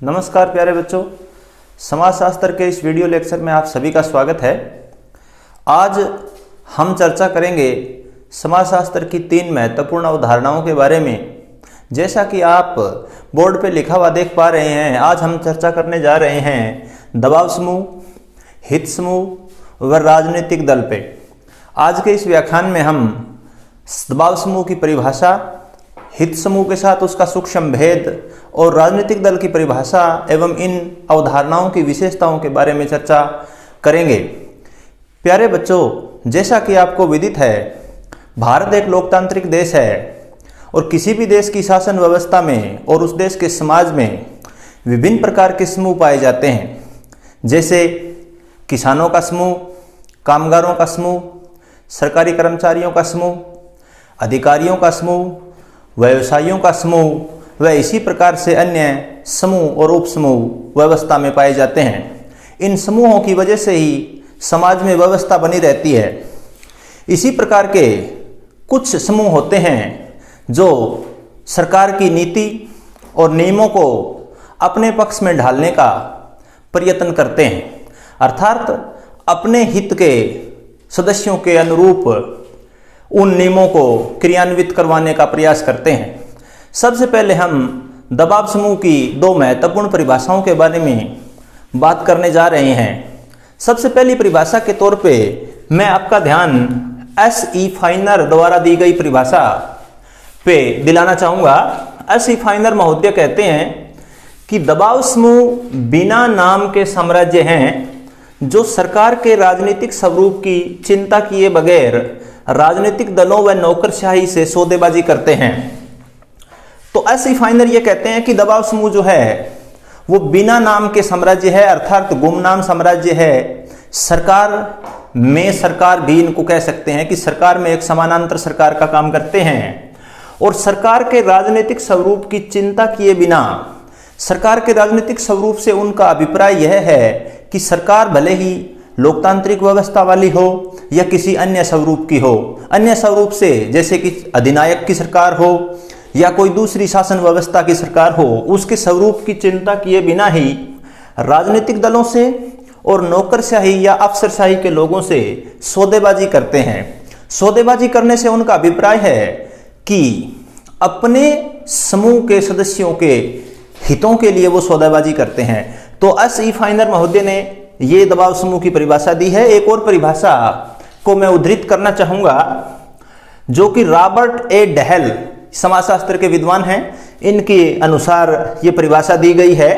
नमस्कार प्यारे बच्चों, समाजशास्त्र के इस वीडियो लेक्चर में आप सभी का स्वागत है। आज हम चर्चा करेंगे समाजशास्त्र की 3 महत्वपूर्ण अवधारणाओं के बारे में। जैसा कि आप बोर्ड पे लिखा हुआ देख पा रहे हैं, आज हम चर्चा करने जा रहे हैं दबाव समूह, हित समूह व राजनीतिक दल पे। आज के इस व्याख्यान में हम दबाव समूह की परिभाषा, हित समूह के साथ उसका सूक्ष्म भेद और राजनीतिक दल की परिभाषा एवं इन अवधारणाओं की विशेषताओं के बारे में चर्चा करेंगे। प्यारे बच्चों, जैसा कि आपको विदित है, भारत एक लोकतांत्रिक देश है और किसी भी देश की शासन व्यवस्था में और उस देश के समाज में विभिन्न प्रकार के समूह पाए जाते हैं, जैसे किसानों का समूह, कामगारों का समूह, सरकारी कर्मचारियों का समूह, अधिकारियों का समूह, व्यवसायियों का समूह व इसी प्रकार से अन्य समूह और उपसमूह व्यवस्था में पाए जाते हैं। इन समूहों की वजह से ही समाज में व्यवस्था बनी रहती है। इसी प्रकार के कुछ समूह होते हैं जो सरकार की नीति और नियमों को अपने पक्ष में ढालने का प्रयत्न करते हैं, अर्थात अपने हित के सदस्यों के अनुरूप उन नियमों को क्रियान्वित करवाने का प्रयास करते हैं। सबसे पहले हम दबाव समूह की 2 महत्वपूर्ण परिभाषाओं के बारे में बात करने जा रहे हैं। सबसे पहली परिभाषा के तौर पे मैं आपका ध्यान S.E. फाइनर द्वारा दी गई परिभाषा पे दिलाना चाहूँगा। S.E. फाइनर महोदय कहते हैं कि दबाव समूह बिना नाम के साम्राज्य हैं जो सरकार के राजनीतिक स्वरूप की चिंता किए बगैर राजनीतिक दलों व नौकरशाही से सौदेबाजी करते हैं। तो S.E. फाइनर ये कहते हैं कि दबाव समूह जो है वो बिना नाम के साम्राज्य है, अर्थात गुमनाम साम्राज्य है। सरकार भी इनको कह सकते हैं कि सरकार में एक समानांतर सरकार का काम करते हैं और सरकार के राजनीतिक स्वरूप की चिंता किए बिना, सरकार के राजनीतिक स्वरूप से उनका अभिप्राय यह है कि सरकार भले ही लोकतांत्रिक व्यवस्था वाली हो या किसी अन्य स्वरूप की हो, अन्य स्वरूप से जैसे कि अधिनायक की सरकार हो या कोई दूसरी शासन व्यवस्था की सरकार हो, उसके स्वरूप की चिंता किए बिना ही राजनीतिक दलों से और नौकरशाही या अफसरशाही के लोगों से सौदेबाजी करते हैं। सौदेबाजी करने से उनका अभिप्राय है कि अपने समूह के सदस्यों के हितों के लिए वो सौदेबाजी करते हैं। तो S.E. फाइनर महोदय ने ये दबाव समूह की परिभाषा दी है। एक और परिभाषा को मैं उद्धृत करना चाहूंगा जो कि रॉबर्ट ए डहल समाजशास्त्र के विद्वान हैं, इनके अनुसार ये परिभाषा दी गई है।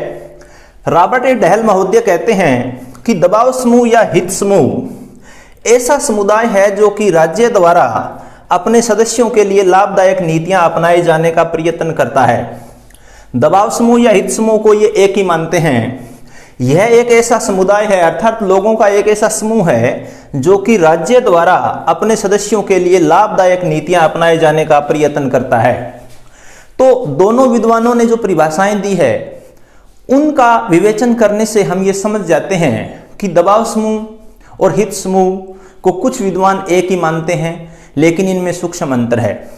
रॉबर्ट ए डहल महोदय कहते हैं कि दबाव समूह या हित समूह ऐसा समुदाय है जो कि राज्य द्वारा अपने सदस्यों के लिए लाभदायक नीतियां अपनाए जाने का प्रयत्न करता है। दबाव समूह या हित समूह को ये एक ही मानते हैं। यह एक ऐसा समुदाय है, अर्थात लोगों का एक ऐसा समूह है जो कि राज्य द्वारा अपने सदस्यों के लिए लाभदायक नीतियां अपनाए जाने का प्रयत्न करता है। तो दोनों विद्वानों ने जो परिभाषाएं दी है उनका विवेचन करने से हम ये समझ जाते हैं कि दबाव समूह और हित समूह को कुछ विद्वान एक ही मानते हैं, लेकिन इनमें सूक्ष्म अंतर है।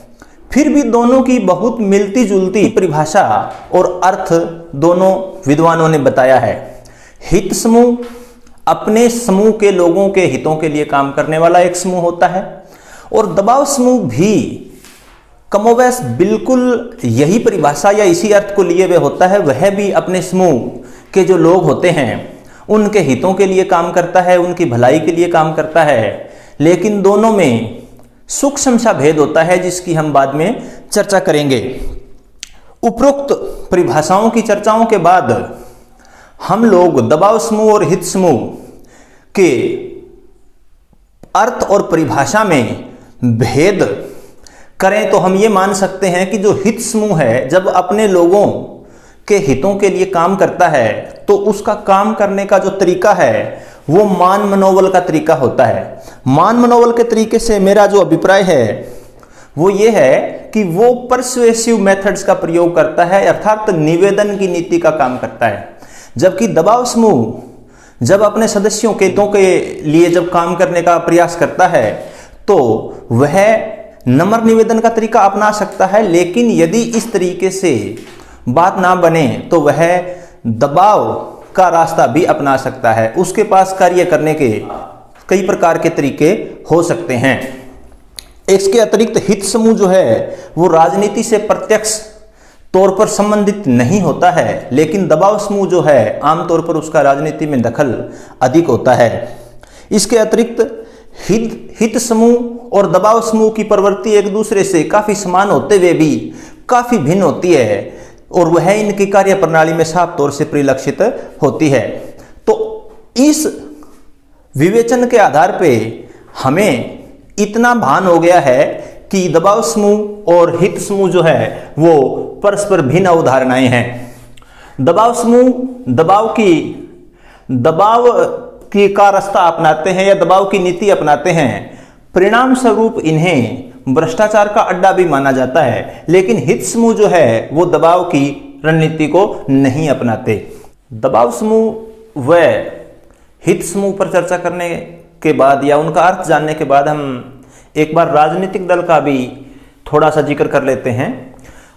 फिर भी दोनों की बहुत मिलती जुलती परिभाषा और अर्थ दोनों विद्वानों ने बताया है। हित समूह अपने समूह के लोगों के हितों के लिए काम करने वाला एक समूह होता है और दबाव समूह भी कमोबेश बिल्कुल यही परिभाषा या इसी अर्थ को लिए हुए होता है। वह भी अपने समूह के जो लोग होते हैं उनके हितों के लिए काम करता है, उनकी भलाई के लिए काम करता है, लेकिन दोनों में सूक्ष्म सा भेद होता है जिसकी हम बाद में चर्चा करेंगे। उपरोक्त परिभाषाओं की चर्चाओं के बाद हम लोग दबाव समूह और हित समूह के अर्थ और परिभाषा में भेद करें तो हम ये मान सकते हैं कि जो हित समूह है जब अपने लोगों के हितों के लिए काम करता है तो उसका काम करने का जो तरीका है वो मान मनोबल का तरीका होता है। मान मनोबल के तरीके से मेरा जो अभिप्राय है वो ये है कि वो परसुएसिव मेथड्स का प्रयोग करता है, अर्थात निवेदन की नीति का काम करता है। जबकि दबाव समूह जब अपने सदस्यों के हितों के लिए जब काम करने का प्रयास करता है तो वह नम्र निवेदन का तरीका अपना सकता है, लेकिन यदि इस तरीके से बात ना बने तो वह दबाव का रास्ता भी अपना सकता है। उसके पास कार्य करने के कई प्रकार के तरीके हो सकते हैं। इसके अतिरिक्त हित समूह जो है वो राजनीति से प्रत्यक्ष तौर पर संबंधित नहीं होता है, लेकिन दबाव समूह जो है आमतौर पर उसका राजनीति में दखल अधिक होता है। इसके अतिरिक्त हित समूह और दबाव समूह की प्रवृत्ति एक दूसरे से काफी समान होते हुए भी काफी भिन्न होती है और वह इनकी कार्य प्रणाली में साफ तौर से परिलक्षित होती है। तो इस विवेचन के आधार पे हमें इतना भान हो गया है कि दबाव समूह और हित समूह जो है वो परस्पर भिन्न अवधारणाएं हैं। दबाव समूह दबाव की का रास्ता अपनाते हैं या दबाव की नीति अपनाते हैं, परिणाम स्वरूप इन्हें भ्रष्टाचार का अड्डा भी माना जाता है। लेकिन हित समूह जो है वो दबाव की रणनीति को नहीं अपनाते। दबाव समूह व हित समूह पर चर्चा करने के बाद या उनका अर्थ जानने के बाद हम एक बार राजनीतिक दल का भी थोड़ा सा जिक्र कर लेते हैं।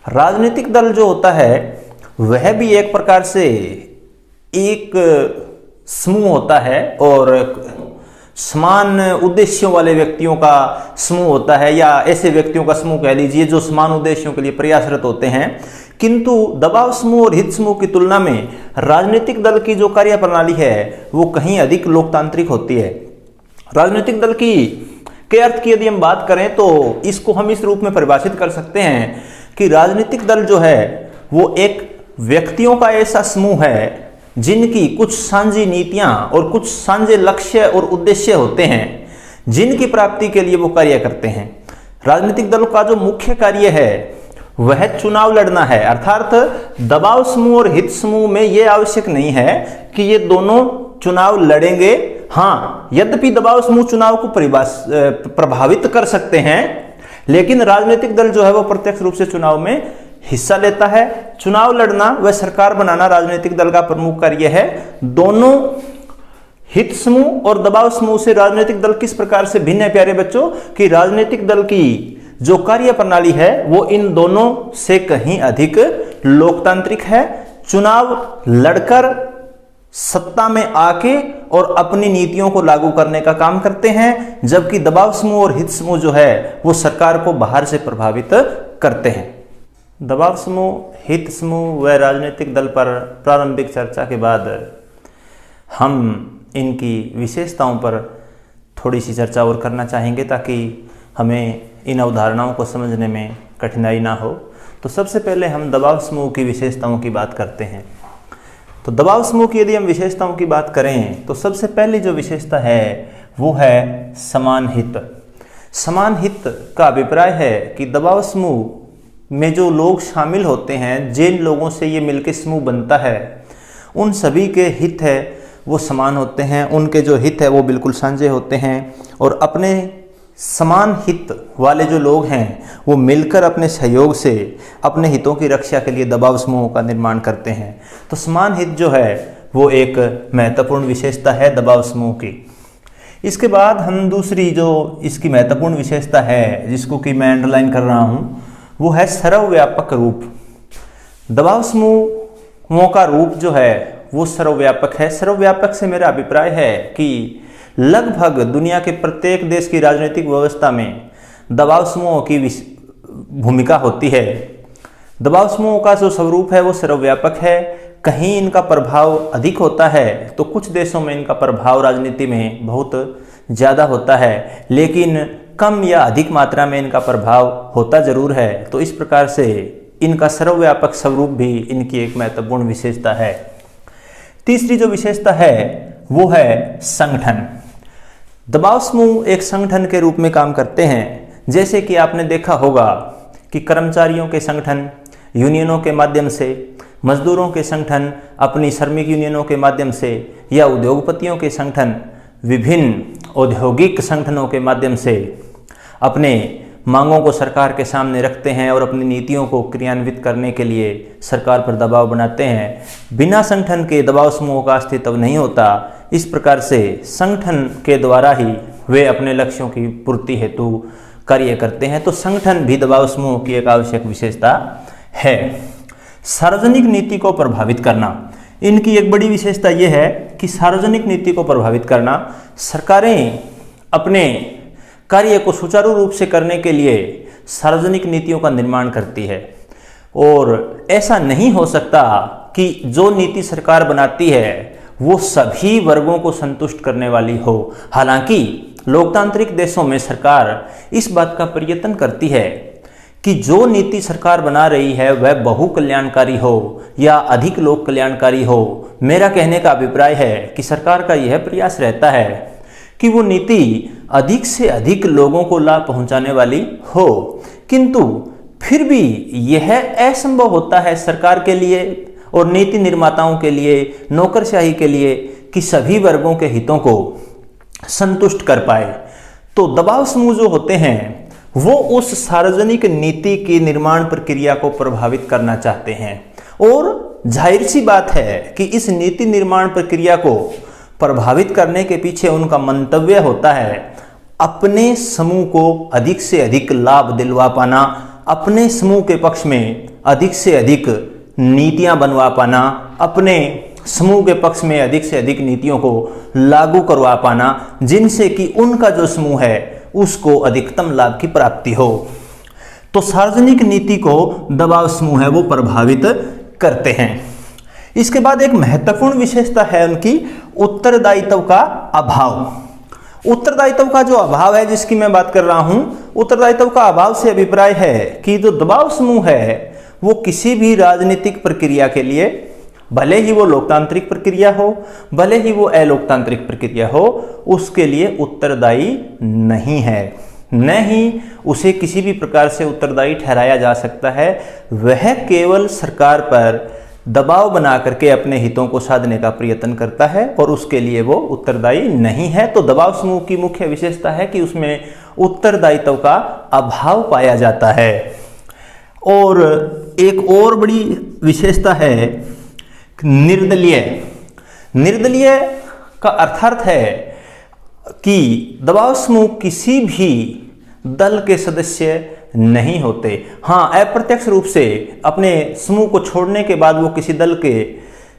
राजनीतिक दल जो होता है वह भी एक प्रकार से एक समूह होता है और समान उद्देश्यों वाले व्यक्तियों का समूह होता है, या ऐसे व्यक्तियों का समूह कह लीजिए जो समान उद्देश्यों के लिए प्रयासरत होते हैं। किंतु दबाव समूह और हित समूह की तुलना में राजनीतिक दल की जो कार्य प्रणाली है वो कहीं अधिक लोकतांत्रिक होती है। राजनीतिक दल के अर्थ की यदि हम बात करें तो इसको हम इस रूप में परिभाषित कर सकते हैं कि राजनीतिक दल जो है वो एक व्यक्तियों का ऐसा समूह है जिनकी कुछ साझी नीतियां और कुछ साझे लक्ष्य और उद्देश्य होते हैं, जिनकी प्राप्ति के लिए वो कार्य करते हैं। राजनीतिक दलों का जो मुख्य कार्य है वह चुनाव लड़ना है। अर्थात दबाव समूह और हित समूह में यह आवश्यक नहीं है कि ये दोनों चुनाव लड़ेंगे। हाँ, यद्यपि दबाव समूह चुनाव को प्रभावित कर सकते हैं, लेकिन राजनीतिक दल जो है वो प्रत्यक्ष रूप से चुनाव में हिस्सा लेता है। चुनाव लड़ना व सरकार बनाना राजनीतिक दल का प्रमुख कार्य है। दोनों हित समूह और दबाव समूह से राजनीतिक दल किस प्रकार से भिन्न है प्यारे बच्चों, कि राजनीतिक दल की जो कार्य प्रणाली है वो इन दोनों से कहीं अधिक लोकतांत्रिक है। चुनाव लड़कर सत्ता में आके और अपनी नीतियों को लागू करने का काम करते हैं, जबकि दबाव समूह और हित समूह जो है वो सरकार को बाहर से प्रभावित करते हैं। दबाव समूह, हित समूह व राजनीतिक दल पर प्रारंभिक चर्चा के बाद हम इनकी विशेषताओं पर थोड़ी सी चर्चा और करना चाहेंगे ताकि हमें इन अवधारणाओं को समझने में कठिनाई ना हो। तो सबसे पहले हम दबाव समूह की विशेषताओं की बात करते हैं। तो दबाव समूह की यदि हम विशेषताओं की बात करें तो सबसे पहली जो विशेषता है वो है समान हित। समान हित का अभिप्राय है कि दबाव समूह में जो लोग शामिल होते हैं, जिन लोगों से ये मिलकर समूह बनता है, उन सभी के हित है वो समान होते हैं। उनके जो हित है वो बिल्कुल साझे होते हैं और अपने समान हित वाले जो लोग हैं वो मिलकर अपने सहयोग से अपने हितों की रक्षा के लिए दबाव समूहों का निर्माण करते हैं। तो समान हित जो है वो एक महत्वपूर्ण विशेषता है दबाव समूह की। इसके बाद हम दूसरी जो इसकी महत्वपूर्ण विशेषता है जिसको कि मैं अंडरलाइन कर रहा हूँ वो है सर्वव्यापक रूप। दबाव समूहों का रूप जो है वो सर्वव्यापक है। सर्वव्यापक से मेरा अभिप्राय है कि लगभग दुनिया के प्रत्येक देश की राजनीतिक व्यवस्था में दबाव समूहों की भूमिका होती है। दबाव समूहों का जो स्वरूप है वो सर्वव्यापक है। कहीं इनका प्रभाव अधिक होता है तो कुछ देशों में इनका प्रभाव राजनीति में बहुत ज़्यादा होता है, लेकिन कम या अधिक मात्रा में इनका प्रभाव होता जरूर है। तो इस प्रकार से इनका सर्वव्यापक स्वरूप भी इनकी एक महत्वपूर्ण विशेषता है। तीसरी जो विशेषता है वो है संगठन। दबाव समूह एक संगठन के रूप में काम करते हैं। जैसे कि आपने देखा होगा कि कर्मचारियों के संगठन यूनियनों के माध्यम से, मजदूरों के संगठन अपनी श्रमिक यूनियनों के माध्यम से, या उद्योगपतियों के संगठन विभिन्न औद्योगिक संगठनों के माध्यम से अपने मांगों को सरकार के सामने रखते हैं और अपनी नीतियों को क्रियान्वित करने के लिए सरकार पर दबाव बनाते हैं। बिना संगठन के दबाव समूहों का अस्तित्व नहीं होता। इस प्रकार से संगठन के द्वारा ही वे अपने लक्ष्यों की पूर्ति हेतु कार्य करते हैं। तो संगठन भी दबाव समूह की एक आवश्यक विशेषता है। सार्वजनिक नीति को प्रभावित करना, इनकी एक बड़ी विशेषता यह है कि सार्वजनिक नीति को प्रभावित करना, सरकारें अपने कार्य को सुचारू रूप से करने के लिए सार्वजनिक नीतियों का निर्माण करती है और ऐसा नहीं हो सकता कि जो नीति सरकार बनाती है वो सभी वर्गों को संतुष्ट करने वाली हो। हालांकि लोकतांत्रिक देशों में सरकार इस बात का प्रयत्न करती है कि जो नीति सरकार बना रही है वह बहु कल्याणकारी हो या अधिक लोक कल्याणकारी हो। मेरा कहने का अभिप्राय है कि सरकार का यह प्रयास रहता है कि वो नीति अधिक से अधिक लोगों को लाभ पहुंचाने वाली हो, किंतु फिर भी यह असंभव होता है सरकार के लिए और नीति निर्माताओं के लिए, नौकरशाही के लिए, कि सभी वर्गों के हितों को संतुष्ट कर पाए। तो दबाव समूह जो होते हैं वो उस सार्वजनिक नीति की निर्माण प्रक्रिया को प्रभावित करना चाहते हैं और जाहिर सी बात है कि इस नीति निर्माण प्रक्रिया को प्रभावित करने के पीछे उनका मंतव्य होता है अपने समूह को अधिक से अधिक लाभ दिलवा पाना, अपने समूह के पक्ष में अधिक से अधिक नीतियां बनवा पाना, अपने समूह के पक्ष में अधिक से अधिक नीतियों को लागू करवा पाना, जिनसे कि उनका जो समूह है उसको अधिकतम लाभ की प्राप्ति हो। तो सार्वजनिक नीति को दबाव समूह है वो प्रभावित करते हैं। इसके बाद एक महत्वपूर्ण विशेषता है उनकी उत्तरदायित्व का अभाव। उत्तरदायित्व का जो अभाव है जिसकी मैं बात कर रहा हूं, उत्तरदायित्व का अभाव से अभिप्राय है कि जो दबाव समूह है वो किसी भी राजनीतिक प्रक्रिया के लिए, भले ही वो लोकतांत्रिक प्रक्रिया हो, भले ही वो अलोकतांत्रिक प्रक्रिया हो, उसके लिए उत्तरदायी नहीं है, न ही उसे किसी भी प्रकार से उत्तरदायी ठहराया जा सकता है। वह केवल सरकार पर दबाव बना करके अपने हितों को साधने का प्रयत्न करता है और उसके लिए वो उत्तरदायी नहीं है। तो दबाव समूह की मुख्य विशेषता है कि उसमें उत्तरदायित्व का अभाव पाया जाता है। और एक और बड़ी विशेषता है निर्दलीय। निर्दलीय का अर्थात है कि दबाव समूह किसी भी दल के सदस्य नहीं होते। हाँ, अप्रत्यक्ष रूप से अपने समूह को छोड़ने के बाद वो किसी दल के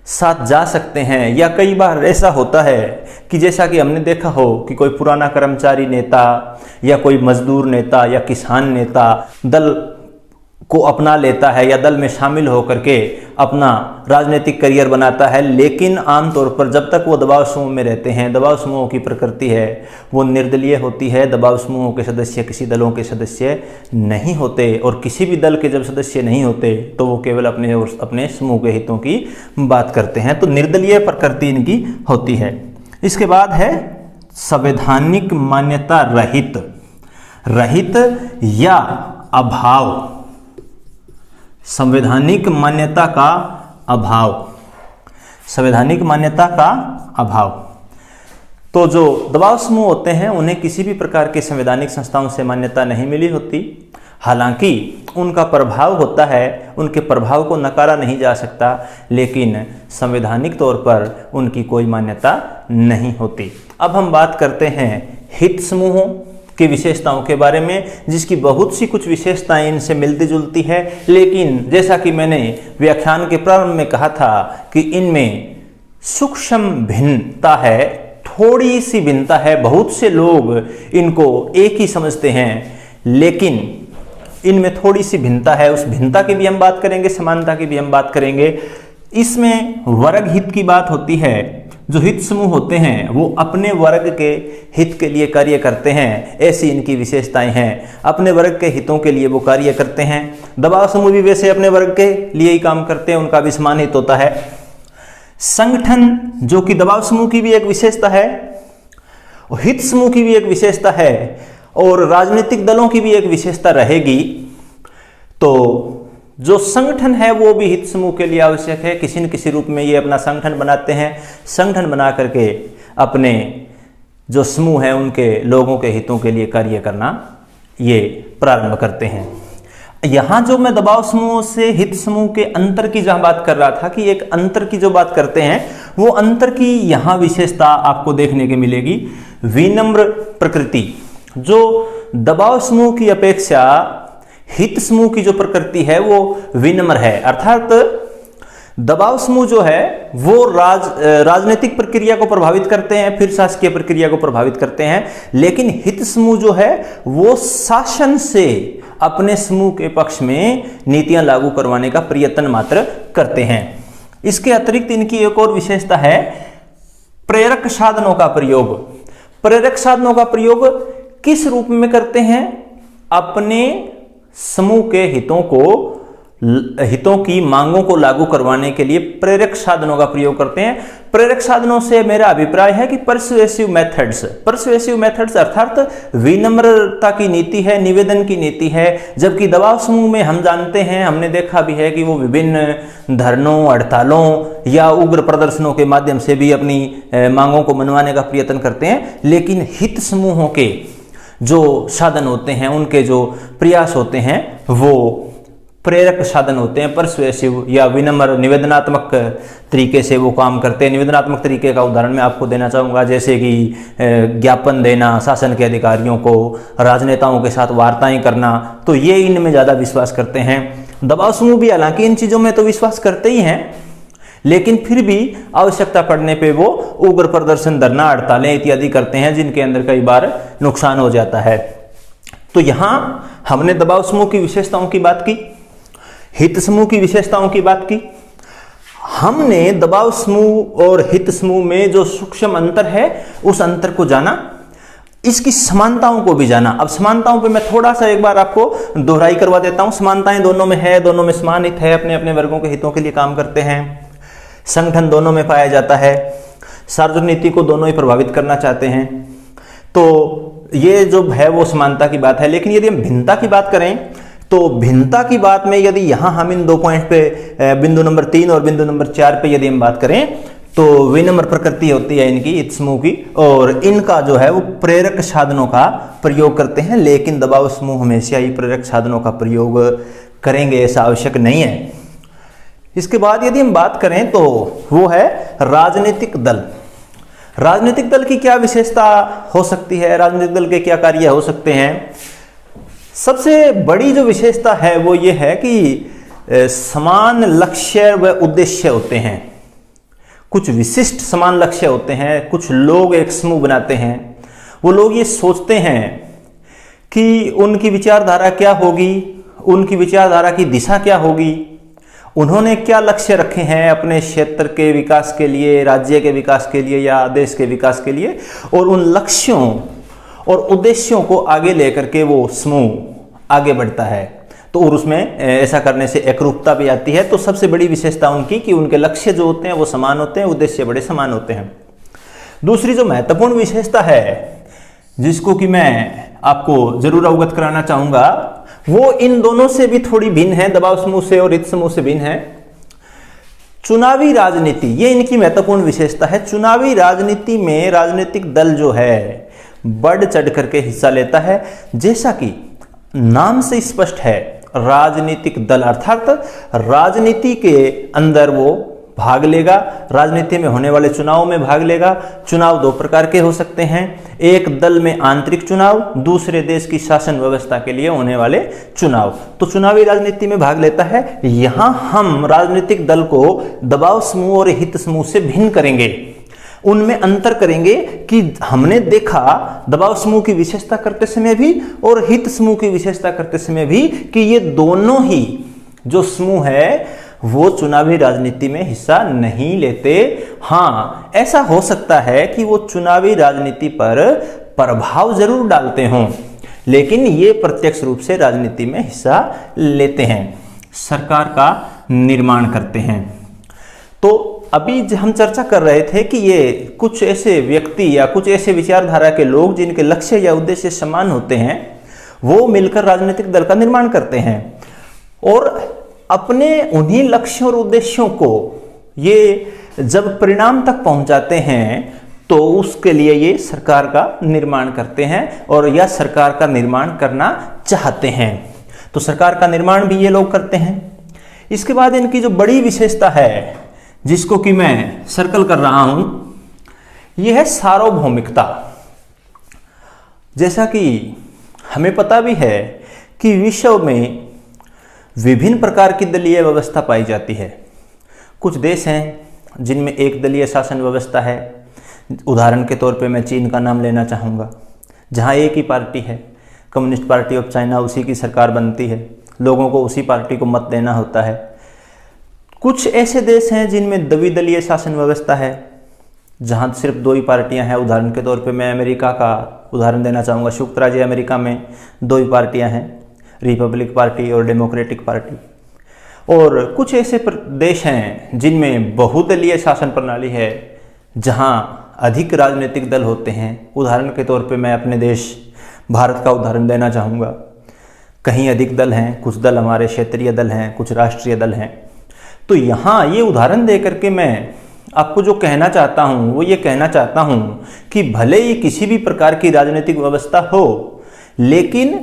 साथ जा सकते हैं, या कई बार ऐसा होता है कि जैसा कि हमने देखा हो कि कोई पुराना कर्मचारी नेता या कोई मजदूर नेता या किसान नेता दल को अपना लेता है या दल में शामिल होकर के अपना राजनीतिक करियर बनाता है, लेकिन आमतौर पर जब तक वो दबाव समूह में रहते हैं, दबाव समूहों की प्रकृति है वो निर्दलीय होती है। दबाव समूहों के सदस्य किसी दलों के सदस्य नहीं होते और किसी भी दल के जब सदस्य नहीं होते तो वो केवल अपने समूह के हितों की बात करते हैं। तो निर्दलीय प्रकृति इनकी होती है। इसके बाद है संवैधानिक मान्यता रहित या अभाव। संवैधानिक मान्यता का अभाव, संवैधानिक मान्यता का अभाव। तो जो दबाव समूह होते हैं उन्हें किसी भी प्रकार के संवैधानिक संस्थाओं से मान्यता नहीं मिली होती। हालांकि उनका प्रभाव होता है, उनके प्रभाव को नकारा नहीं जा सकता, लेकिन संवैधानिक तौर पर उनकी कोई मान्यता नहीं होती। अब हम बात करते हैं हित समूहों की विशेषताओं के बारे में, जिसकी बहुत सी कुछ विशेषताएं इनसे मिलती जुलती है, लेकिन जैसा कि मैंने व्याख्यान के प्रारंभ में कहा था कि इनमें सूक्ष्म भिन्नता है, थोड़ी सी भिन्नता है। बहुत से लोग इनको एक ही समझते हैं, लेकिन इनमें थोड़ी सी भिन्नता है। उस भिन्नता की भी हम बात करेंगे, समानता की भी हम बात करेंगे। इसमें वर्ग हित की बात होती है। जो हित समूह होते हैं वो अपने वर्ग के हित के लिए कार्य करते हैं, ऐसी इनकी विशेषताएं हैं। अपने वर्ग के हितों के लिए वो कार्य करते हैं। दबाव समूह भी वैसे अपने वर्ग के लिए ही काम करते हैं, उनका भी समान हित होता है। संगठन, जो कि दबाव समूह की भी एक विशेषता है, हित समूह की भी एक विशेषता है और राजनीतिक दलों की भी एक विशेषता रहेगी। तो जो संगठन है वो भी हित समूह के लिए आवश्यक है। किसी न किसी रूप में ये अपना संगठन बनाते हैं। संगठन बना करके अपने जो समूह है उनके लोगों के हितों के लिए कार्य करना ये प्रारंभ करते हैं। यहाँ जो मैं दबाव समूह से हित समूह के अंतर की जहाँ बात कर रहा था कि एक अंतर की जो बात करते हैं, वो अंतर की यहाँ विशेषता आपको देखने को मिलेगी, विनम्र प्रकृति। जो दबाव समूह की अपेक्षा हित समूह की जो प्रकृति है वो विनम्र है। अर्थात दबाव समूह जो है वो राजनीतिक प्रक्रिया को प्रभावित करते हैं, फिर शासकीय प्रक्रिया को प्रभावित करते हैं, लेकिन हित समूह जो है वो शासन से अपने समूह के पक्ष में नीतियां लागू करवाने का प्रयत्न मात्र करते हैं। इसके अतिरिक्त इनकी एक और विशेषता है प्रेरक साधनों का प्रयोग। प्रेरक साधनों का प्रयोग किस रूप में करते हैं? अपने समूह के हितों की मांगों को लागू करवाने के लिए प्रेरक साधनों का प्रयोग करते हैं। प्रेरक साधनों से मेरा अभिप्राय है कि परसुएसिव मेथड्स अर्थात विनम्रता की नीति है, निवेदन की नीति है। जबकि दबाव समूह में हम जानते हैं, हमने देखा भी है कि वो विभिन्न धरनों, हड़तालों या उग्र प्रदर्शनों के माध्यम से भी अपनी मांगों को मनवाने का प्रयत्न करते हैं। लेकिन हित समूहों के जो साधन होते हैं, उनके जो प्रयास होते हैं, वो प्रेरक साधन होते हैं, परसुएसिव या विनम्र निवेदनात्मक तरीके से वो काम करते हैं। निवेदनात्मक तरीके का उदाहरण मैं आपको देना चाहूँगा, जैसे कि ज्ञापन देना शासन के अधिकारियों को, राजनेताओं के साथ वार्ताएं करना, तो ये इनमें ज़्यादा विश्वास करते हैं। दबाव समूह भी हालांकि इन चीज़ों में तो विश्वास करते ही हैं, लेकिन फिर भी आवश्यकता पड़ने पे वो उग्र प्रदर्शन, धरना, हड़तालें इत्यादि करते हैं, जिनके अंदर कई बार नुकसान हो जाता है। तो यहाँ हमने दबाव समूह की विशेषताओं की बात की, हित समूह की विशेषताओं की बात की। हमने दबाव समूह और हित समूह में जो सूक्ष्म अंतर है उस अंतर को जाना, इसकी समानताओं को भी जाना। अब समानताओं पे मैं थोड़ा सा एक बार आपको दोहराई करवा देता हूं। समानताएं दोनों में है, दोनों में समान हित है, अपने अपने वर्गों के हितों के लिए काम करते हैं, संगठन दोनों में पाया जाता है, सार्वजनिक नीति को दोनों ही प्रभावित करना चाहते हैं। तो ये जो है वो समानता की बात है। लेकिन यदि हम भिन्नता की बात करें तो भिन्नता की बात में यदि यहां हम इन 2 पॉइंट पे बिंदु नंबर 3 और बिंदु नंबर 4 पे यदि हम बात करें तो विनम्र प्रकृति होती है इनकी, हित समूह की, और इनका जो है वो प्रेरक साधनों का प्रयोग करते हैं। लेकिन दबाव समूह हमेशा ही प्रेरक साधनों का प्रयोग करेंगे, ऐसा आवश्यक नहीं है। इसके बाद यदि हम बात करें तो वो है राजनीतिक दल। राजनीतिक दल की क्या विशेषता हो सकती है, राजनीतिक दल के क्या कार्य हो सकते हैं? सबसे बड़ी जो विशेषता है वो ये है कि समान लक्ष्य व उद्देश्य होते हैं। कुछ विशिष्ट समान लक्ष्य होते हैं। कुछ लोग एक समूह बनाते हैं, वो लोग ये सोचते हैं कि उनकी विचारधारा क्या होगी, उनकी विचारधारा की दिशा क्या होगी, उन्होंने क्या लक्ष्य रखे हैं अपने क्षेत्र के विकास के लिए, राज्य के विकास के लिए या देश के विकास के लिए, और उन लक्ष्यों और उद्देश्यों को आगे लेकर के वो समूह आगे बढ़ता है। तो और उसमें ऐसा करने से एकरूपता भी आती है। तो सबसे बड़ी विशेषता उनकी कि उनके लक्ष्य जो होते हैं वो समान होते हैं, उद्देश्य बड़े समान होते हैं। दूसरी जो महत्वपूर्ण विशेषता है जिसको कि मैं आपको जरूर अवगत कराना चाहूंगा, वो इन दोनों से भी थोड़ी भिन्न है, दबाव समूह से और हित समूह से भिन्न है। चुनावी राजनीति, ये इनकी महत्वपूर्ण विशेषता है। चुनावी राजनीति में राजनीतिक दल जो है बढ़ चढ़ करके हिस्सा लेता है। जैसा कि नाम से स्पष्ट है, राजनीतिक दल अर्थात राजनीति के अंदर वो भाग लेगा, राजनीति में होने वाले चुनाव में भाग लेगा। चुनाव 2 प्रकार के हो सकते हैं, एक दल में आंतरिक चुनाव, दूसरे देश की शासन व्यवस्था के लिए होने वाले चुनाव। तो चुनावी राजनीति में भाग लेता है। यहां हम राजनीतिक दल को दबाव समूह और हित समूह से भिन्न करेंगे, उनमें अंतर करेंगे कि हमने देखा दबाव समूह की विशेषता करते समय भी और हित समूह की विशेषता करते समय भी कि ये दोनों ही जो समूह है वो चुनावी राजनीति में हिस्सा नहीं लेते। हाँ, ऐसा हो सकता है कि वो चुनावी राजनीति पर प्रभाव जरूर डालते हों, लेकिन ये प्रत्यक्ष रूप से राजनीति में हिस्सा लेते हैं, सरकार का निर्माण करते हैं। तो अभी हम चर्चा कर रहे थे कि ये कुछ ऐसे व्यक्ति या कुछ ऐसे विचारधारा के लोग जिनके लक्ष्य या उद्देश्य समान होते हैं, वो मिलकर राजनीतिक दल का निर्माण करते हैं और अपने उन्हीं लक्ष्यों और उद्देश्यों को ये जब परिणाम तक पहुंचाते हैं तो उसके लिए ये सरकार का निर्माण करते हैं और या सरकार का निर्माण करना चाहते हैं। तो सरकार का निर्माण भी ये लोग करते हैं। इसके बाद इनकी जो बड़ी विशेषता है जिसको कि मैं सर्कल कर रहा हूं, यह है सार्वभौमिकता। जैसा कि हमें पता भी है कि विश्व में विभिन्न प्रकार की दलीय व्यवस्था पाई जाती है। कुछ देश हैं जिनमें एक दलीय शासन व्यवस्था है। उदाहरण के तौर पे मैं चीन का नाम लेना चाहूँगा, जहाँ एक ही पार्टी है, कम्युनिस्ट पार्टी ऑफ चाइना, उसी की सरकार बनती है, लोगों को उसी पार्टी को मत देना होता है। कुछ ऐसे देश हैं जिनमें द्विदलीय शासन व्यवस्था है, जहाँ सिर्फ दो ही पार्टियाँ हैं। उदाहरण के तौर पे मैं अमेरिका का उदाहरण देना चाहूँगा। संयुक्त राज्य अमेरिका में दो ही पार्टियाँ हैं, रिपब्लिक पार्टी और डेमोक्रेटिक पार्टी। और कुछ ऐसे देश हैं जिनमें बहुदलीय शासन प्रणाली है, जहाँ अधिक राजनीतिक दल होते हैं। उदाहरण के तौर पे मैं अपने देश भारत का उदाहरण देना चाहूँगा। कहीं अधिक दल हैं, कुछ दल हमारे क्षेत्रीय दल हैं, कुछ राष्ट्रीय दल हैं। तो यहाँ ये उदाहरण दे करके मैं आपको जो कहना चाहता हूँ वो ये कहना चाहता हूँ कि भले ही किसी भी प्रकार की राजनीतिक व्यवस्था हो, लेकिन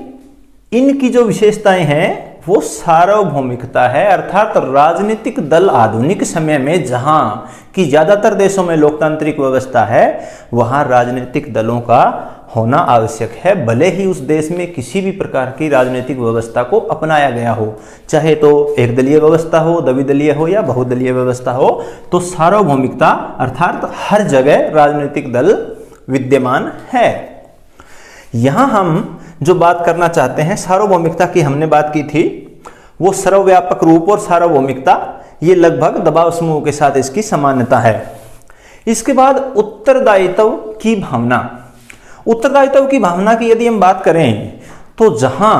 इनकी जो विशेषताएं हैं वो सार्वभौमिकता है। अर्थात राजनीतिक दल आधुनिक समय में जहाँ कि ज़्यादातर देशों में लोकतांत्रिक व्यवस्था है, वहाँ राजनीतिक दलों का होना आवश्यक है, भले ही उस देश में किसी भी प्रकार की राजनीतिक व्यवस्था को अपनाया गया हो, चाहे तो एक दलीय व्यवस्था हो, द्विदलीय हो या बहुदलीय व्यवस्था हो। तो सार्वभौमिकता अर्थात हर जगह राजनीतिक दल विद्यमान है। यहाँ हम जो बात करना चाहते हैं सार्वभौमिकता की, हमने बात की थी, वो सर्वव्यापक रूप और सार्वभौमिकता ये लगभग दबाव समूह के साथ इसकी समानता है। इसके बाद उत्तरदायित्व की भावना। उत्तरदायित्व की भावना की यदि हम बात करें तो जहां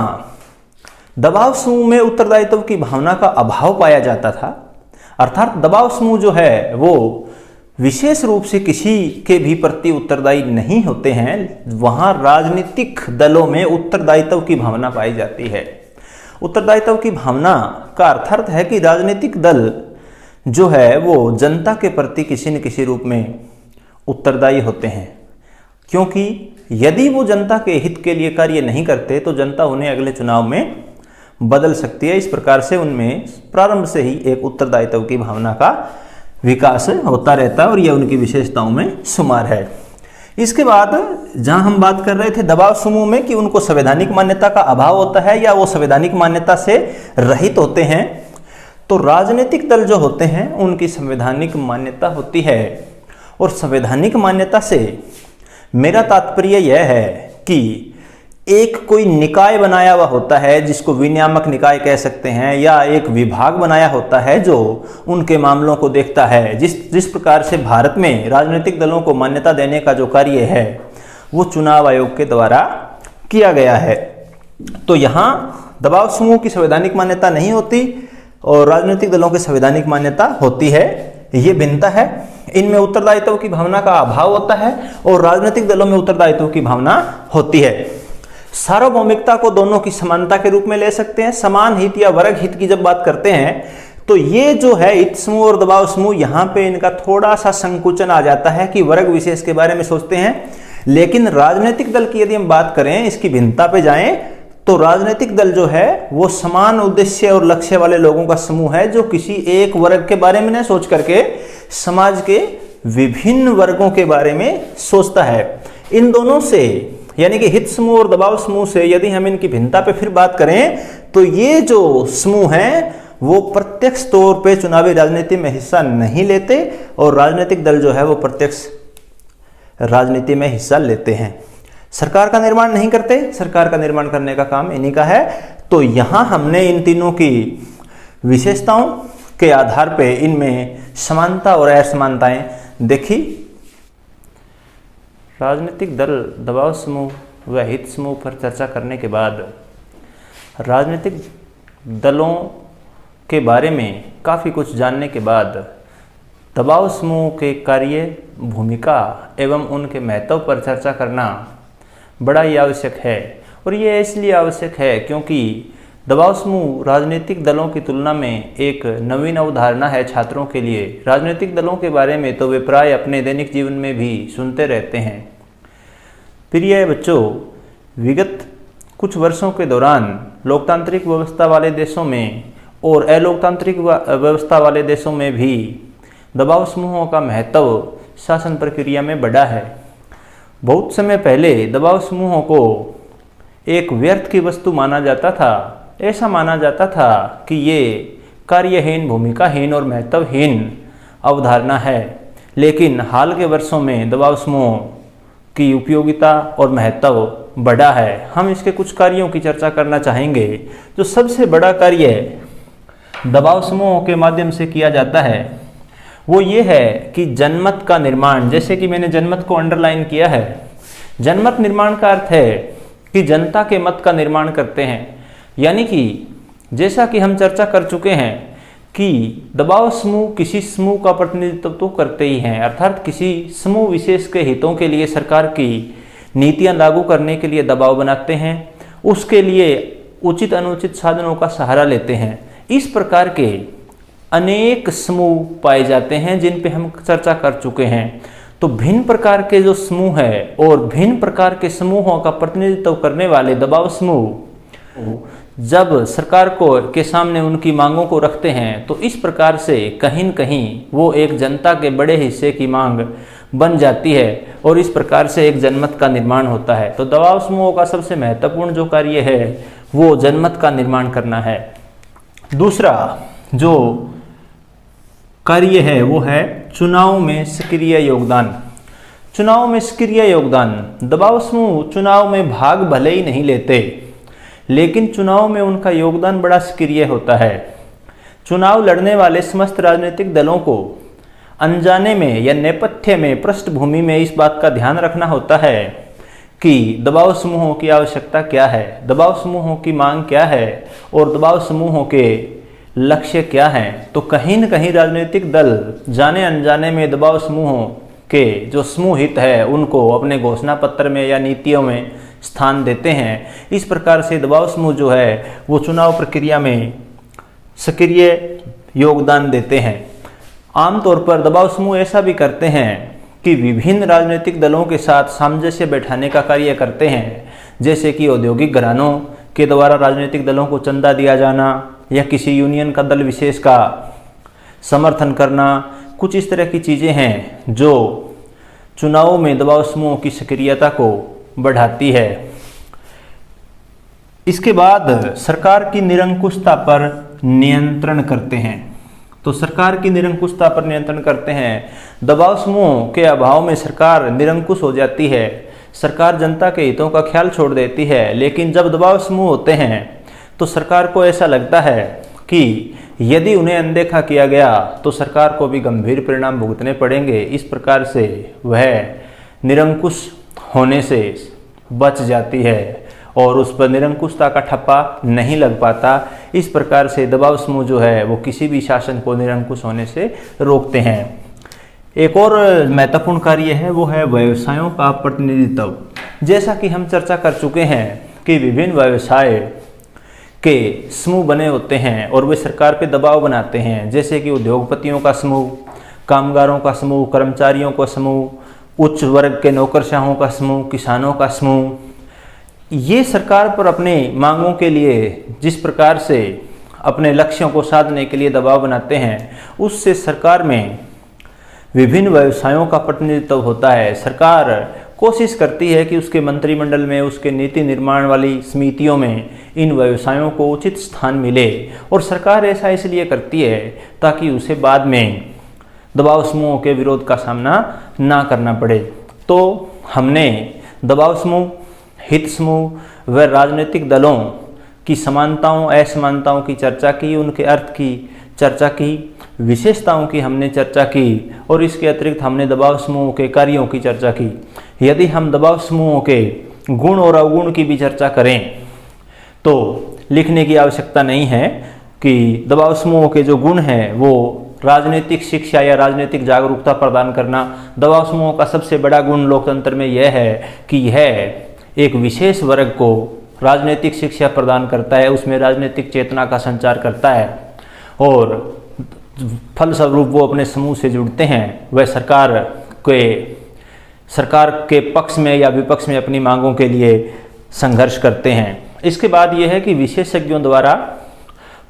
दबाव समूह में उत्तरदायित्व की भावना का अभाव पाया जाता था, अर्थात दबाव समूह जो है वो विशेष रूप से किसी के भी प्रति उत्तरदायी नहीं होते हैं, वहां राजनीतिक दलों में उत्तरदायित्व की भावना पाई जाती है। उत्तरदायित्व की भावना का अर्थ है कि राजनीतिक दल जो है वो जनता के प्रति किसी न किसी रूप में उत्तरदायी होते हैं, क्योंकि यदि वो जनता के हित के लिए कार्य नहीं करते तो जनता उन्हें अगले चुनाव में बदल सकती है। इस प्रकार से उनमें प्रारंभ से ही एक उत्तरदायित्व की भावना का विकास होता रहता है और यह उनकी विशेषताओं में शुमार है। इसके बाद जहां हम बात कर रहे थे दबाव समूह में कि उनको संवैधानिक मान्यता का अभाव होता है या वो संवैधानिक मान्यता से रहित होते हैं, तो राजनीतिक दल जो होते हैं उनकी संवैधानिक मान्यता होती है। और संवैधानिक मान्यता से मेरा तात्पर्य यह है कि एक कोई निकाय बनाया हुआ होता है जिसको विनियामक निकाय कह सकते हैं, या एक विभाग बनाया होता है जो उनके मामलों को देखता है। जिस प्रकार से भारत में राजनीतिक दलों को मान्यता देने का जो कार्य है वो चुनाव आयोग के द्वारा किया गया है। तो यहाँ दबाव समूह की संवैधानिक मान्यता नहीं होती और राजनीतिक दलों की संवैधानिक मान्यता होती है। ये भिन्नता है। इनमें उत्तरदायित्व की भावना का अभाव होता है और राजनीतिक दलों में उत्तरदायित्व की भावना होती है। सार्वभौमिकता को दोनों की समानता के रूप में ले सकते हैं। समान हित या वर्ग हित की जब बात करते हैं तो ये जो है हित समूह और दबाव समूह, यहाँ पे इनका थोड़ा सा संकुचन आ जाता है कि वर्ग विशेष के बारे में सोचते हैं। लेकिन राजनीतिक दल की यदि हम बात करें, इसकी भिन्नता पे जाएं, तो राजनीतिक दल जो है वो समान उद्देश्य और लक्ष्य वाले लोगों का समूह है जो किसी एक वर्ग के बारे में न सोच करके समाज के विभिन्न वर्गों के बारे में सोचता है। इन दोनों से यानी कि हित समूह और दबाव समूह से यदि हम इनकी भिन्नता पे फिर बात करें तो ये जो समूह हैं वो प्रत्यक्ष तौर पे चुनावी राजनीति में हिस्सा नहीं लेते और राजनीतिक दल जो है वो प्रत्यक्ष राजनीति में हिस्सा लेते हैं। सरकार का निर्माण नहीं करते, सरकार का निर्माण करने का काम इन्हीं का है। तो यहाँ हमने इन तीनों की विशेषताओं के आधार पे इनमें समानता और असमानताएं देखी। राजनीतिक दल, दबाव समूह व हित समूह पर चर्चा करने के बाद राजनीतिक दलों के बारे में काफ़ी कुछ जानने के बाद दबाव समूह के कार्य, भूमिका एवं उनके महत्व पर चर्चा करना बड़ा ही आवश्यक है। और ये इसलिए आवश्यक है क्योंकि दबाव समूह राजनीतिक दलों की तुलना में एक नवीन अवधारणा है छात्रों के लिए। राजनीतिक दलों के बारे में तो वे प्राय अपने दैनिक जीवन में भी सुनते रहते हैं। प्रिय बच्चों, विगत कुछ वर्षों के दौरान लोकतांत्रिक व्यवस्था वाले देशों में और अलोकतांत्रिक व्यवस्था वाले देशों में भी दबाव समूहों का महत्व शासन प्रक्रिया में बढ़ा है। बहुत समय पहले दबाव समूहों को एक व्यर्थ की वस्तु माना जाता था। ऐसा माना जाता था कि ये कार्यहीन, भूमिकाहीन और महत्वहीन अवधारणा है, लेकिन हाल के वर्षों में दबाव समूह की उपयोगिता और महत्व बढ़ा है। हम इसके कुछ कार्यों की चर्चा करना चाहेंगे। जो सबसे बड़ा कार्य दबाव समूहों के माध्यम से किया जाता है वो ये है कि जनमत का निर्माण, जैसे कि मैंने जनमत को अंडरलाइन किया है। जनमत निर्माण का अर्थ है कि जनता के मत का निर्माण करते हैं, यानी कि जैसा कि हम चर्चा कर चुके हैं कि दबाव समूह किसी समूह का प्रतिनिधित्व तो करते ही हैं, अर्थात किसी समूह विशेष के हितों के लिए सरकार की नीतियां लागू करने के लिए दबाव बनाते हैं, उसके लिए उचित अनुचित साधनों का सहारा लेते हैं। इस प्रकार के अनेक समूह पाए जाते हैं जिन पे हम चर्चा कर चुके हैं। तो भिन्न प्रकार के जो समूह है और भिन्न प्रकार के समूहों का प्रतिनिधित्व करने वाले दबाव समूह जब सरकार को के सामने उनकी मांगों को रखते हैं तो इस प्रकार से कहीं न कहीं वो एक जनता के बड़े हिस्से की मांग बन जाती है और इस प्रकार से एक जनमत का निर्माण होता है। तो दबाव समूहों का सबसे महत्वपूर्ण जो कार्य है वो जनमत का निर्माण करना है। दूसरा जो कार्य है वो है चुनाव में सक्रिय योगदान। चुनाव में सक्रिय योगदान, दबाव समूह चुनाव में भाग भले ही नहीं लेते, लेकिन चुनाव में उनका योगदान बड़ा सक्रिय होता है। चुनाव लड़ने वाले समस्त राजनीतिक दलों को अनजाने में या नेपथ्य में, पृष्ठभूमि में इस बात का ध्यान रखना होता है कि दबाव समूहों की आवश्यकता क्या है, दबाव समूहों की मांग क्या है और दबाव समूहों के लक्ष्य क्या हैं। तो कहीं न कहीं राजनीतिक दल जाने अनजाने में दबाव समूहों के जो समूह हित है उनको अपने घोषणा पत्र में या नीतियों में स्थान देते हैं। इस प्रकार से दबाव समूह जो है वो चुनाव प्रक्रिया में सक्रिय योगदान देते हैं। आमतौर पर दबाव समूह ऐसा भी करते हैं कि विभिन्न राजनीतिक दलों के साथ सामंजस्य बैठाने का कार्य करते हैं, जैसे कि औद्योगिक घरानों के द्वारा राजनीतिक दलों को चंदा दिया जाना या किसी यूनियन का दल विशेष का समर्थन करना। कुछ इस तरह की चीज़ें हैं जो चुनावों में दबाव समूहों की सक्रियता को बढ़ाती है। इसके बाद सरकार की निरंकुशता पर नियंत्रण करते हैं। तो सरकार की निरंकुशता पर नियंत्रण करते हैं। दबाव समूह के अभाव में सरकार निरंकुश हो जाती है, सरकार जनता के हितों का ख्याल छोड़ देती है। लेकिन जब दबाव समूह होते हैं तो सरकार को ऐसा लगता है कि यदि उन्हें अनदेखा किया गया तो सरकार को भी गंभीर परिणाम भुगतने पड़ेंगे। इस प्रकार से वह निरंकुश होने से बच जाती है और उस पर निरंकुशता का ठप्पा नहीं लग पाता। इस प्रकार से दबाव समूह जो है वो किसी भी शासन को निरंकुश होने से रोकते हैं। एक और महत्वपूर्ण कार्य है वो है व्यवसायों का प्रतिनिधित्व। जैसा कि हम चर्चा कर चुके हैं कि विभिन्न व्यवसाय के समूह बने होते हैं और वे सरकार पे दबाव बनाते हैं, जैसे कि उद्योगपतियों का समूह, कामगारों का समूह, कर्मचारियों का समूह, उच्च वर्ग के नौकरशाहों का समूह, किसानों का समूह। ये सरकार पर अपने मांगों के लिए जिस प्रकार से अपने लक्ष्यों को साधने के लिए दबाव बनाते हैं, उससे सरकार में विभिन्न व्यवसायों का प्रतिनिधित्व होता है। सरकार कोशिश करती है कि उसके मंत्रिमंडल में, उसके नीति निर्माण वाली समितियों में इन व्यवसायों को उचित स्थान मिले और सरकार ऐसा इसलिए करती है ताकि उसे बाद में दबाव समूहों के विरोध का सामना ना करना पड़े। तो हमने दबाव समूह, हित समूह व राजनीतिक दलों की समानताओं असमानताओं की चर्चा की, उनके अर्थ की चर्चा की, विशेषताओं की हमने चर्चा की और इसके अतिरिक्त हमने दबाव समूहों के कार्यों की चर्चा की। यदि हम दबाव समूहों के गुण और अवगुण की भी चर्चा करें तो लिखने की आवश्यकता नहीं है कि दबाव समूहों के जो गुण हैं वो राजनीतिक शिक्षा या राजनीतिक जागरूकता प्रदान करना। दबाव समूहों का सबसे बड़ा गुण लोकतंत्र में यह है कि यह एक विशेष वर्ग को राजनीतिक शिक्षा प्रदान करता है, उसमें राजनीतिक चेतना का संचार करता है और फलस्वरूप वो अपने समूह से जुड़ते हैं। वह सरकार के पक्ष में या विपक्ष में अपनी मांगों के लिए संघर्ष करते हैं। इसके बाद यह है कि विशेषज्ञों द्वारा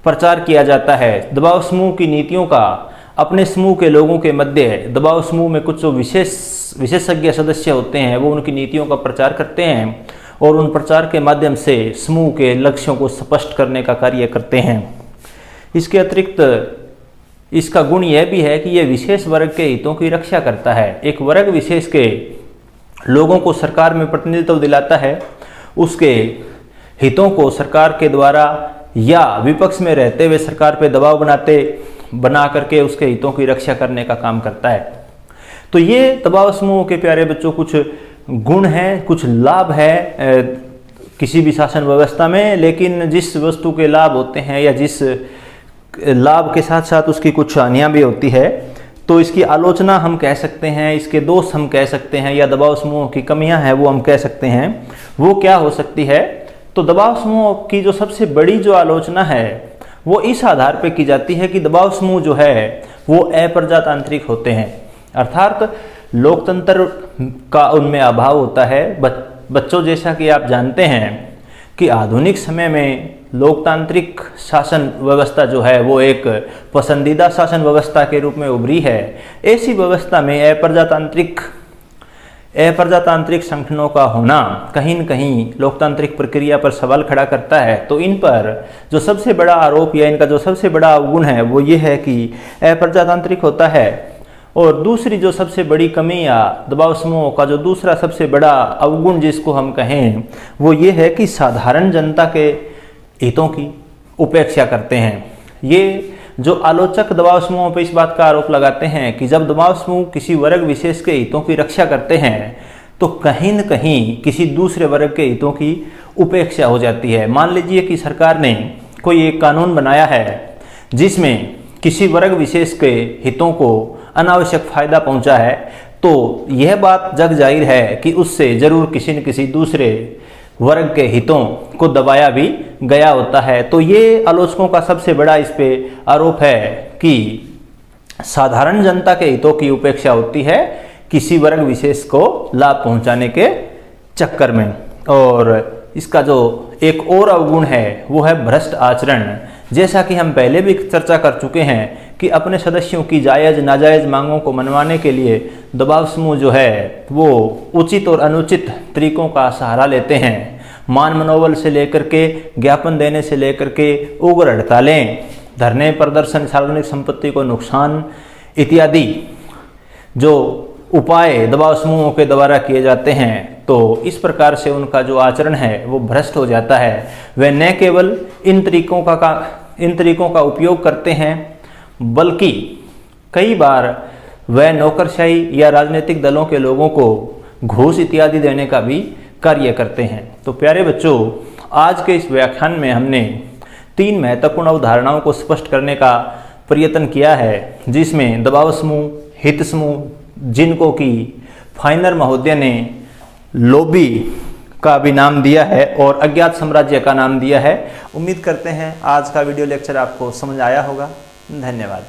प्रचार किया जाता है। दबाव समूह की नीतियों का अपने समूह के लोगों के मध्य, दबाव समूह में कुछ जो विशेषज्ञ सदस्य होते हैं वो उनकी नीतियों का प्रचार करते हैं और उन प्रचार के माध्यम से समूह के लक्ष्यों को स्पष्ट करने का कार्य करते हैं। इसके अतिरिक्त इसका गुण यह भी है कि यह विशेष वर्ग के हितों की रक्षा करता है। एक वर्ग विशेष के लोगों को सरकार में प्रतिनिधित्व दिलाता है, उसके हितों को सरकार के द्वारा या विपक्ष में रहते हुए सरकार पे दबाव बना करके उसके हितों की रक्षा करने का काम करता है। तो ये दबाव समूह के प्यारे बच्चों कुछ गुण हैं, कुछ लाभ है किसी भी शासन व्यवस्था में, लेकिन जिस वस्तु के लाभ होते हैं या जिस लाभ के साथ साथ उसकी कुछ हानियां भी होती है, तो इसकी आलोचना हम कह सकते हैं, इसके दोष हम कह सकते हैं, या दबाव समूह की कमियां हैं वो हम कह सकते हैं। वो क्या हो सकती है? तो दबाव समूह की जो सबसे बड़ी जो आलोचना है वो इस आधार पर की जाती है कि दबाव समूह जो है वो अप्रजातांत्रिक होते हैं, अर्थात लोकतंत्र का उनमें अभाव होता है। बच्चों, जैसा कि आप जानते हैं कि आधुनिक समय में लोकतांत्रिक शासन व्यवस्था जो है वो एक पसंदीदा शासन व्यवस्था के रूप में उभरी है। ऐसी व्यवस्था में अप्रजातांत्रिक संगठनों का होना कहीं न कहीं लोकतांत्रिक प्रक्रिया पर सवाल खड़ा करता है। तो इन पर जो सबसे बड़ा आरोप या इनका जो सबसे बड़ा अवगुण है वो ये है कि अप्रजातांत्रिक होता है। और दूसरी जो सबसे बड़ी कमी या दबाव समूह का जो दूसरा सबसे बड़ा अवगुण जिसको हम कहें वो ये है कि साधारण जनता के हितों की उपेक्षा करते हैं। ये जो आलोचक दबाव समूहों पर इस बात का आरोप लगाते हैं कि जब दबाव समूह किसी वर्ग विशेष के हितों की रक्षा करते हैं तो कहीं न कहीं किसी दूसरे वर्ग के हितों की उपेक्षा हो जाती है। मान लीजिए कि सरकार ने कोई एक कानून बनाया है जिसमें किसी वर्ग विशेष के हितों को अनावश्यक फायदा पहुंचा है, तो यह बात जग जाहिर है कि उससे जरूर किसी न किसी दूसरे वर्ग के हितों को दबाया भी गया होता है। तो ये आलोचकों का सबसे बड़ा इस पे आरोप है कि साधारण जनता के हितों की उपेक्षा होती है किसी वर्ग विशेष को लाभ पहुंचाने के चक्कर में। और इसका जो एक और अवगुण है वो है भ्रष्ट आचरण। जैसा कि हम पहले भी चर्चा कर चुके हैं कि अपने सदस्यों की जायज़ नाजायज़ मांगों को मनवाने के लिए दबाव समूह जो है वो उचित और अनुचित तरीकों का सहारा लेते हैं। मान मनोबल से लेकर के ज्ञापन देने से लेकर के उग्र हड़तालें, धरने, प्रदर्शन, सार्वजनिक संपत्ति को नुकसान इत्यादि जो उपाय दबाव समूहों के द्वारा किए जाते हैं, तो इस प्रकार से उनका जो आचरण है वो भ्रष्ट हो जाता है। वे न केवल इन तरीकों का उपयोग करते हैं बल्कि कई बार वह नौकरशाही या राजनीतिक दलों के लोगों को घूस इत्यादि देने का भी कार्य करते हैं। तो प्यारे बच्चों, आज के इस व्याख्यान में हमने 3 महत्वपूर्ण अवधारणाओं को स्पष्ट करने का प्रयत्न किया है, जिसमें दबाव समूह, हित समूह, जिनको कि फाइनर महोदय ने लॉबी का भी नाम दिया है और अज्ञात साम्राज्य का नाम दिया है। उम्मीद करते हैं आज का वीडियो लेक्चर आपको समझ आया होगा। धन्यवाद।